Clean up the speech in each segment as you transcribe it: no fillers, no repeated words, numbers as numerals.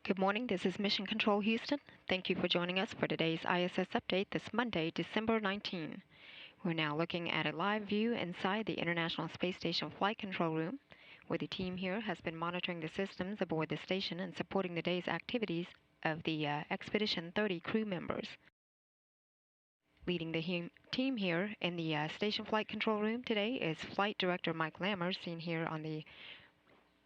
Good morning, this is Mission Control Houston. Thank you for joining us for today's ISS update this Monday, December 19. We're now looking at a live view inside the International Space Station Flight Control Room, where the team here has been monitoring the systems aboard the station and supporting the day's activities of the Expedition 30 crew members. Leading the team here in the Station Flight Control Room today is Flight Director Mike Lammers, seen here on the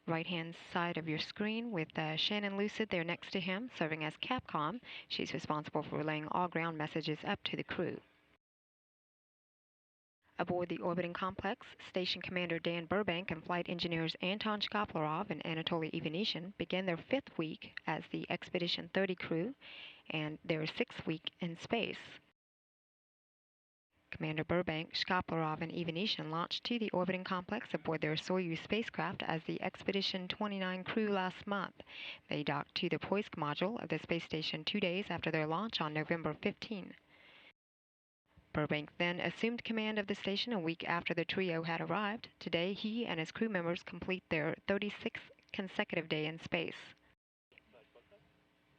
right-hand side of your screen with Shannon Lucid there next to him, serving as Capcom. She's responsible for relaying all ground messages up to the crew. Aboard the orbiting complex, Station Commander Dan Burbank and flight engineers Anton Shkoplerov and Anatoly Ivanishin began their 5th week as the Expedition 30 crew and their 6th week in space. Commander Burbank, Shkoplerov, and Ivanishin launched to the orbiting complex aboard their Soyuz spacecraft as the Expedition 29 crew last month. They docked to the Poisk module of the space station 2 days after their launch on November 15. Burbank then assumed command of the station a week after the trio had arrived. Today, he and his crew members complete their 36th consecutive day in space.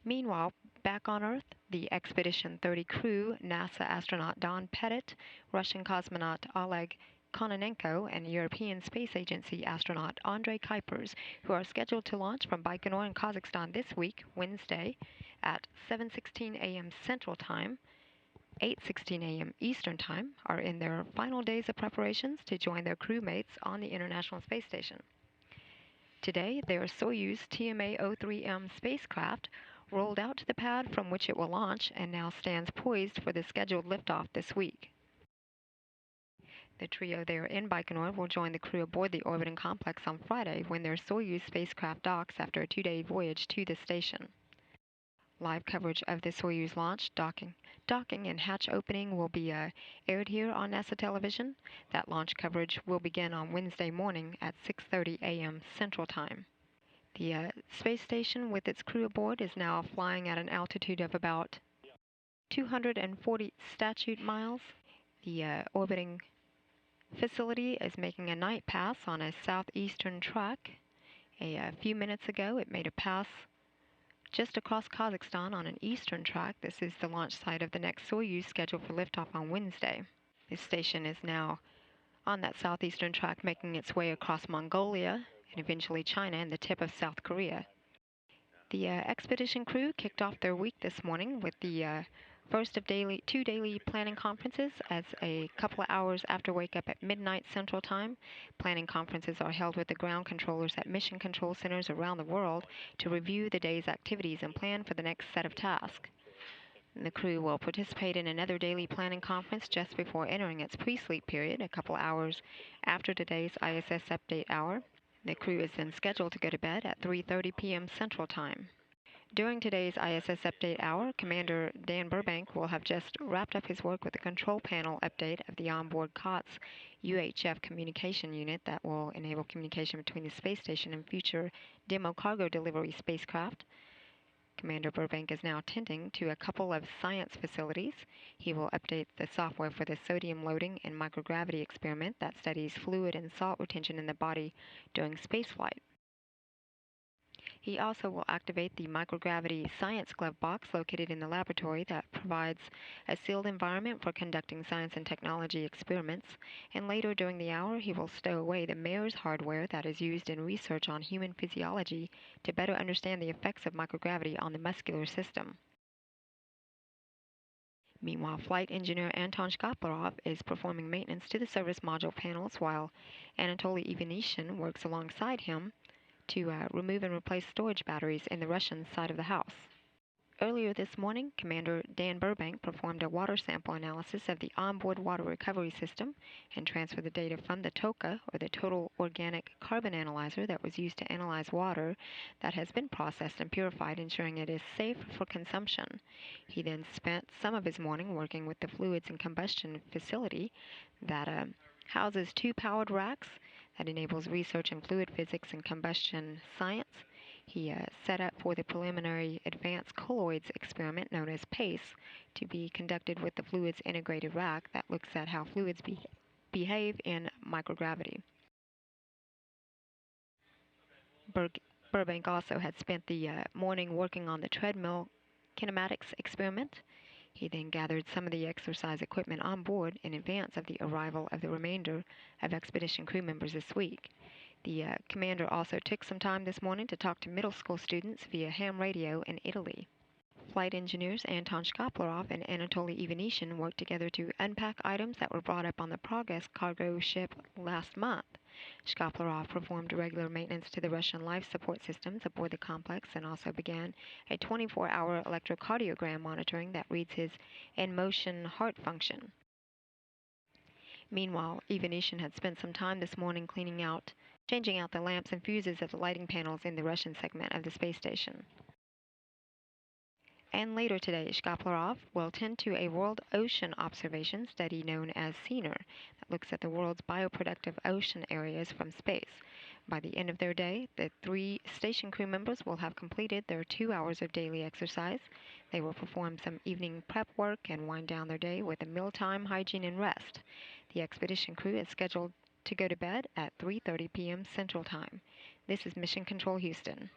Meanwhile, back on Earth, the Expedition 30 crew, NASA astronaut Don Pettit, Russian cosmonaut Oleg Kononenko, and European Space Agency astronaut Andrei Kuipers, who are scheduled to launch from Baikonur in Kazakhstan this week, Wednesday, at 7:16 a.m. Central Time, 8:16 a.m. Eastern Time, are in their final days of preparations to join their crewmates on the International Space Station. Today, their Soyuz TMA-03M spacecraft rolled out to the pad from which it will launch and now stands poised for the scheduled liftoff this week. The trio there in Baikonur will join the crew aboard the orbiting complex on Friday when their Soyuz spacecraft docks after a 2-day voyage to the station. Live coverage of the Soyuz launch, docking, and hatch opening will be aired here on NASA television. That launch coverage will begin on Wednesday morning at 6:30 a.m. Central Time. The space station with its crew aboard is now flying at an altitude of about 240 statute miles. The orbiting facility is making a night pass on a southeastern track. A few minutes ago, it made a pass just across Kazakhstan on an eastern track. This is the launch site of the next Soyuz scheduled for liftoff on Wednesday. This station is now on that southeastern track, making its way across Mongolia and eventually China and the tip of South Korea. The expedition crew kicked off their week this morning with the first of two daily planning conferences as a couple of hours after wake up at midnight Central Time. Planning conferences are held with the ground controllers at mission control centers around the world to review the day's activities and plan for the next set of tasks. The crew will participate in another daily planning conference just before entering its pre-sleep period, a couple hours after today's ISS update hour. The crew is then scheduled to go to bed at 3:30 p.m. Central Time. During today's ISS update hour, Commander Dan Burbank will have just wrapped up his work with the control panel update of the onboard COTS UHF communication unit that will enable communication between the space station and future demo cargo delivery spacecraft. Commander Burbank is now tending to a couple of science facilities. He will update the software for the sodium loading and microgravity experiment that studies fluid and salt retention in the body during spaceflight. He also will activate the microgravity science glove box located in the laboratory that provides a sealed environment for conducting science and technology experiments. And later during the hour, he will stow away the MARES hardware that is used in research on human physiology to better understand the effects of microgravity on the muscular system. Meanwhile, flight engineer Anton Shkoplerov is performing maintenance to the service module panels while Anatoly Ivanishin works alongside him to remove and replace storage batteries in the Russian side of the house. Earlier this morning, Commander Dan Burbank performed a water sample analysis of the onboard water recovery system and transferred the data from the TOCA, or the Total Organic Carbon Analyzer, that was used to analyze water that has been processed and purified, ensuring it is safe for consumption. He then spent some of his morning working with the fluids and combustion facility that houses 2 powered racks that enables research in fluid physics and combustion science. He set up for the preliminary advanced colloids experiment known as PACE to be conducted with the fluids integrated rack that looks at how fluids behave in microgravity. Burbank also had spent the morning working on the treadmill kinematics experiment. He then gathered some of the exercise equipment on board in advance of the arrival of the remainder of expedition crew members this week. The commander also took some time this morning to talk to middle school students via ham radio in Italy. Flight engineers Anton Shkaplerov and Anatoly Ivanishin worked together to unpack items that were brought up on the Progress cargo ship last month. Shkaplerov performed regular maintenance to the Russian life support systems aboard the complex and also began a 24-hour electrocardiogram monitoring that reads his in-motion heart function. Meanwhile, Ivanishin had spent some time this morning changing out the lamps and fuses of the lighting panels in the Russian segment of the space station. And later today, Shkaplerov will tend to a world ocean observation study known as SENER that looks at the world's bioproductive ocean areas from space. By the end of their day, the 3 station crew members will have completed their 2 hours of daily exercise. They will perform some evening prep work and wind down their day with a mealtime, hygiene, and rest. The expedition crew is scheduled to go to bed at 3:30 p.m. Central Time. This is Mission Control Houston.